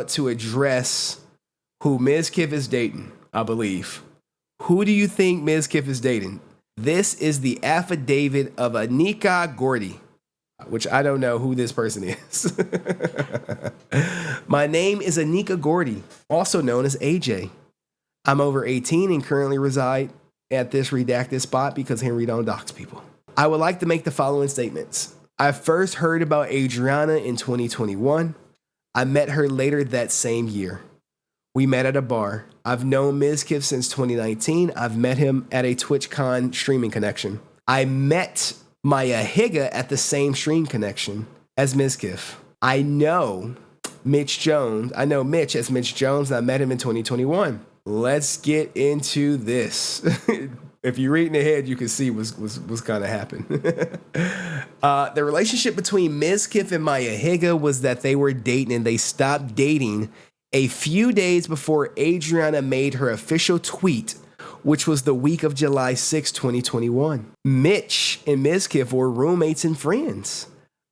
to address who Mizkif is dating, I believe. Who do you think Mizkif is dating? This is the affidavit of Anika Gordy, which I don't know who this person is. My name is Anika Gordy, also known as AJ. I'm over 18 and currently reside at this redacted spot because Henry don't dox people. I would like to make the following statements. I first heard about Adrinah in 2021. I met her later that same year. We met at a bar. I've known Mizkif since 2019. I've met him at a TwitchCon streaming connection. I met Maya Higa at the same stream connection as Mizkif. I know Mitch as Mitch Jones, and I met him in 2021. Let's get into this. If you're reading ahead, you can see what's kind of happened. The relationship between Mizkif and Maya Higa was that they were dating, and they stopped dating a few days before Adriana made her official tweet, which was the week of July 6, 2021. Mitch and Mizkif were roommates and friends.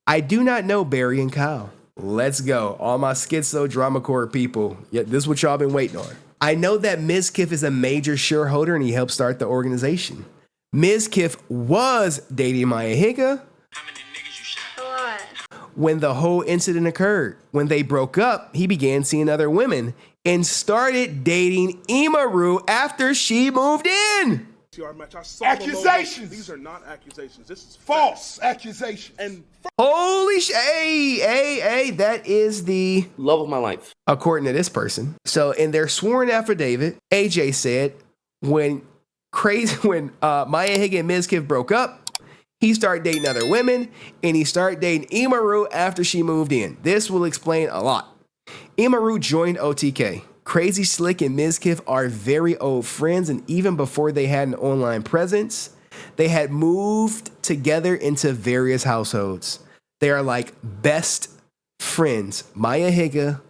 I do not know Barry and Kyle. Let's go. All my schizo drama core people. Yeah, this is what y'all been waiting on. I know that Mizkif is a major shareholder and he helped start the organization. Mizkif was dating Maya Higa when the whole incident occurred. When they broke up, he began seeing other women and started dating Emiru after she moved in. Accusations. These are not accusations. This is false accusations. And holy shit. Hey, that is the love of my life, according to this person. So in their sworn affidavit, AJ said when Maya Higa and Mizkif broke up, he started dating other women and he started dating Emiru after she moved in. This will explain a lot. Emiru joined OTK. Crazy Slick and Mizkif are very old friends, and even before they had an online presence, they had moved together into various households. They are like best friends. Maya Higa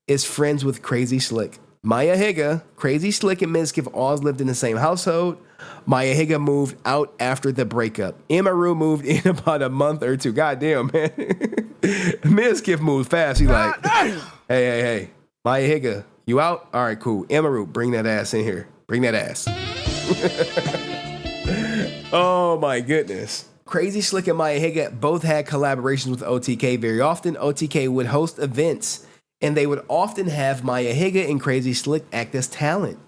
is friends with Crazy Slick. Maya Higa, Crazy Slick, and Mizkif all lived in the same household. Maya Higa moved out after the breakup. Emiru moved in about a month or two. Goddamn, man. Mizkif moved fast. He's like, hey. Maya Higa, you out? All right, cool. Emiru, bring that ass in here. Bring that ass. Oh, my goodness. Crazy Slick and Maya Higa both had collaborations with OTK very often. OTK would host events, and they would often have Maya Higa and Crazy Slick act as talent.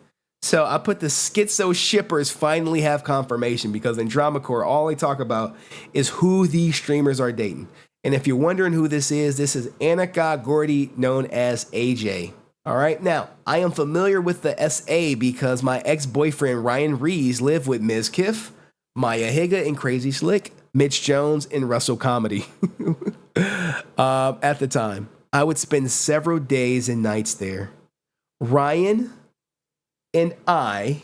So I put the schizo shippers finally have confirmation, because in Drama Core, all they talk about is who these streamers are dating. And if you're wondering who this is Anika Gordy, known as AJ. All right, now, I am familiar with the SA because my ex-boyfriend Ryan Rees lived with Mizkif, Maya Higa, and Crazy Slick, Mitch Jones, and Russell Comedy. At the time, I would spend several days and nights there. Ryan and I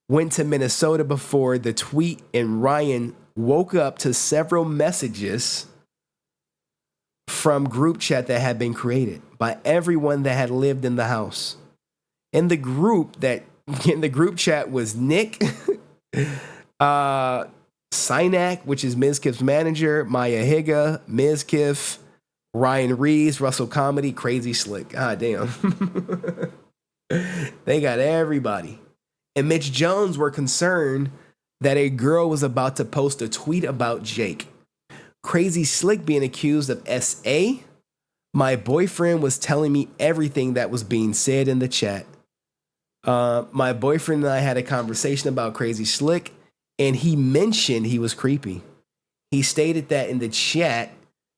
went to Minnesota before the tweet, and Ryan woke up to several messages from group chat that had been created by everyone that had lived in the house. In the group chat was Nick, Synak, which is Mizkif's manager, Maya Higa, Mizkif, Ryan Rees, Russell Comedy, Crazy Slick. God damn. They got everybody. And Mitch Jones were concerned that a girl was about to post a tweet about Jake. Crazy Slick being accused of SA. My boyfriend was telling me everything that was being said in the chat. My boyfriend and I had a conversation about Crazy Slick, and he mentioned he was creepy. He stated that in the chat,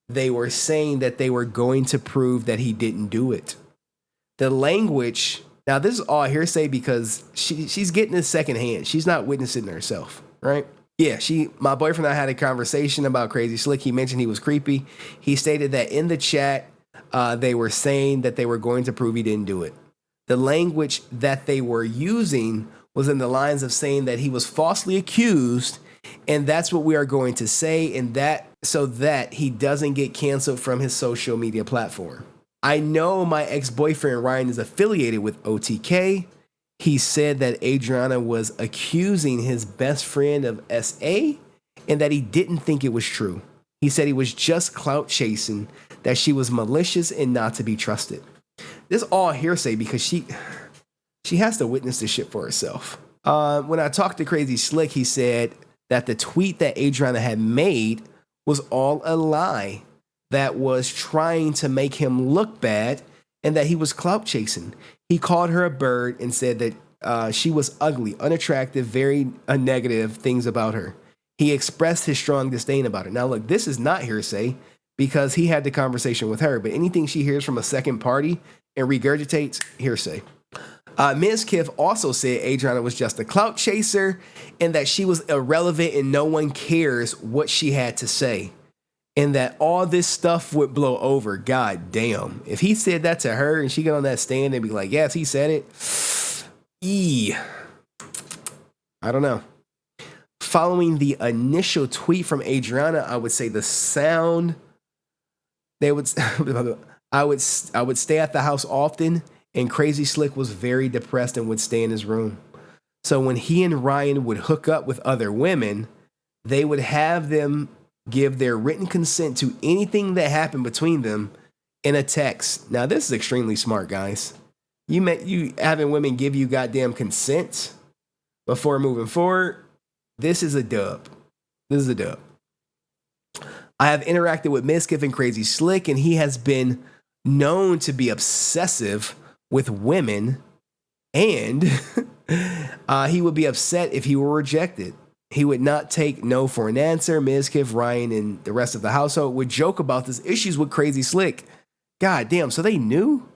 they were saying that they were going to prove that he didn't do it. The language, now this is all hearsay because she's getting it secondhand. She's not witnessing it herself, right? Yeah, my boyfriend and I had a conversation about Crazy Slick. He mentioned he was creepy. He stated that in the chat, they were saying that they were going to prove he didn't do it. The language that they were using was in the lines of saying that he was falsely accused, and that's what we are going to say, and that so that he doesn't get canceled from his social media platform. I know my ex-boyfriend Ryan is affiliated with OTK. He said that Adrinah was accusing his best friend of SA and that he didn't think it was true. He said he was just clout chasing, that she was malicious and not to be trusted. this all hearsay because she has to witness this shit for herself. When I talked to Crazy Slick, he said that the tweet that Adrinah had made was all a lie that was trying to make him look bad and that he was clout chasing. He called her a bird and said that she was ugly, unattractive, very negative things about her. He expressed his strong disdain about her. Now, look, this is not hearsay because he had the conversation with her, but anything she hears from a second party and regurgitates, hearsay. Mizkif also said Adrinah was just a clout chaser and that she was irrelevant and no one cares what she had to say. And that all this stuff would blow over. God damn. If he said that to her and she got on that stand and be like, yes, he said it. I don't know. Following the initial tweet from Adrinah, I would say the sound, I would stay at the house often, and Crazy Slick was very depressed and would stay in his room. So when he and Ryan would hook up with other women, they would have them give their written consent to anything that happened between them in a text. Now, this is extremely smart, guys. You having women give you goddamn consent before moving forward. This is a dub. This is a dub. I have interacted with Mizkif and Crazy Slick, and he has been known to be obsessive with women, and he would be upset if he were rejected. He would not take no for an answer. Mizkif, Ryan, and the rest of the household would joke about his issues with Crazy Slick. God damn, so they knew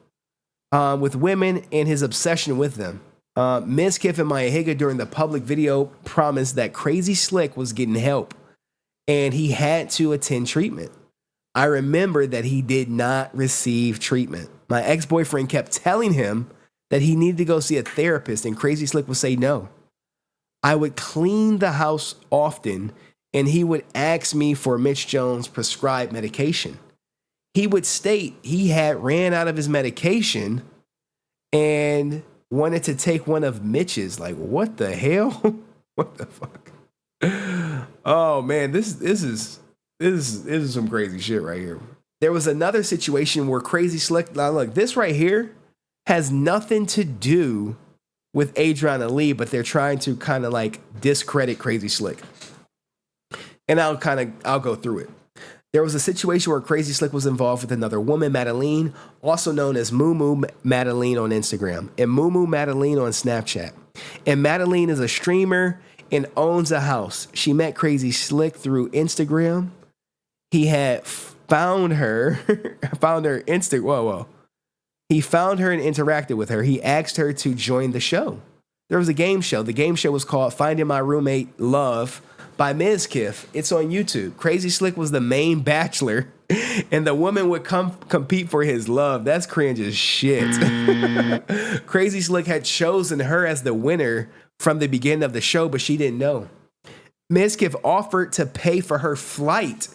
with women and his obsession with them. Mizkif and Mayahiga during the public video promised that Crazy Slick was getting help and he had to attend treatment. I remember that he did not receive treatment. My ex-boyfriend kept telling him that he needed to go see a therapist and Crazy Slick would say no. I would clean the house often and he would ask me for Mitch Jones' prescribed medication. He would state he had ran out of his medication and wanted to take one of Mitch's. Like, what the hell? What the fuck? Oh man, this is some crazy shit right here. There was another situation where Crazy Slick, now look, this right here has nothing to do with Adrinah Lee, but they're trying to kind of like discredit Crazy Slick. And I'll go through it. There was a situation where Crazy Slick was involved with another woman, Madeline, also known as Moo Moo Madeline on Instagram, and Moo Moo Madeline on Snapchat. And Madeline is a streamer and owns a house. She met Crazy Slick through Instagram. He had found her, He found her and interacted with her. He asked her to join the show. There was a game show. The game show was called Finding My Roommate Love by Mizkif. It's on YouTube. Crazy Slick was the main bachelor, and the woman would come compete for his love. That's cringe as shit. Crazy Slick had chosen her as the winner from the beginning of the show, but she didn't know. Mizkif offered to pay for her flight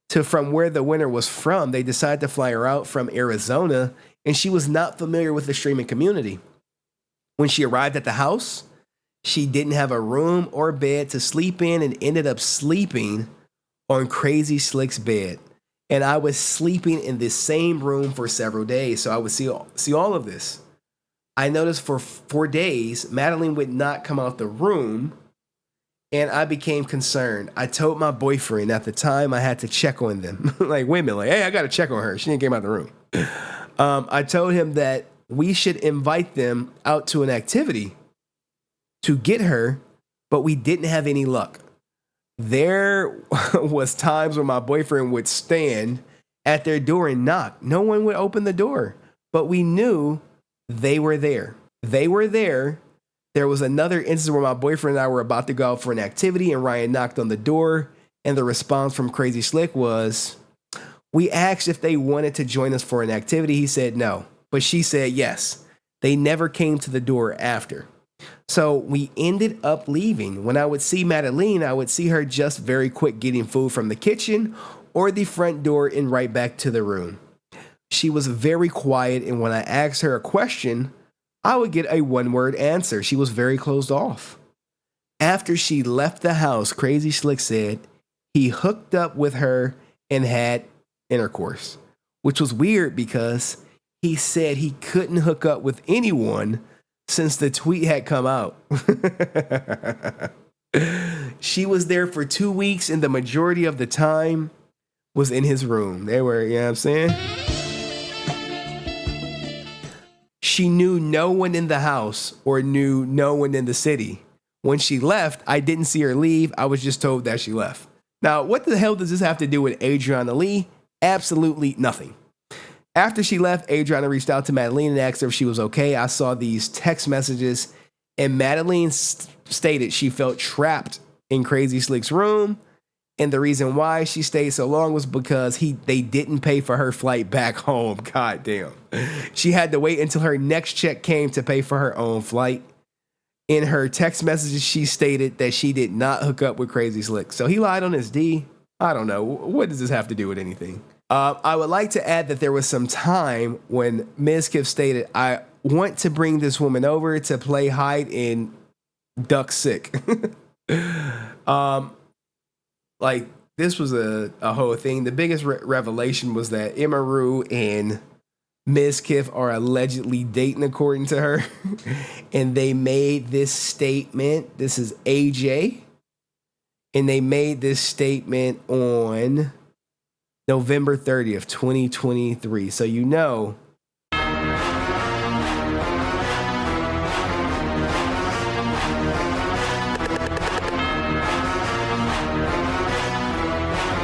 to from where the winner was from. They decided to fly her out from Arizona, and she was not familiar with the streaming community. When she arrived at the house, she didn't have a room or bed to sleep in and ended up sleeping on Crazy Slick's bed. And I was sleeping in this same room for several days, so I would see all of this. I noticed for 4 days, Madeline would not come out the room, and I became concerned. I told my boyfriend at the time I had to check on them. Like, wait a minute, hey, I got to check on her. She didn't come out the room. I told him that we should invite them out to an activity to get her, but we didn't have any luck. There was times when my boyfriend would stand at their door and knock. No one would open the door, but we knew they were there. They were there. There was another instance where my boyfriend and I were about to go out for an activity and Ryan knocked on the door, and the response from Crazy Slick was, we asked if they wanted to join us for an activity. He said no, but she said yes. They never came to the door after. So we ended up leaving. When I would see Madeline, I would see her just very quick getting food from the kitchen or the front door and right back to the room. She was very quiet, and when I asked her a question, I would get a one-word answer. She was very closed off. After she left the house, Crazy Slick said he hooked up with her and had intercourse, which was weird because he said he couldn't hook up with anyone since the tweet had come out. She was there for 2 weeks, and the majority of the time was in his room. They were, you know what I'm saying? She knew no one in the house or knew no one in the city. When she left, I didn't see her leave. I was just told that she left. Now, what the hell does this have to do with Adrinah Lee? Absolutely nothing. After she left, Adrinah reached out to Madeline and asked her if she was okay. I saw these text messages, and Madeline stated she felt trapped in Crazy Slick's room, and the reason why she stayed so long was because they didn't pay for her flight back home. God damn. She had to wait until her next check came to pay for her own flight. In her text messages, she stated that she did not hook up with Crazy Slick. So he lied on his D. I don't know. What does this have to do with anything? I would like to add that there was some time when Mizkif stated, I want to bring this woman over to play hide in Duck Sick. Like, this was a whole thing. The biggest revelation was that Emiru and Mizkif are allegedly dating, according to her. And they made this statement. This is AJ. And they made this statement on November 30th, 2023. So you know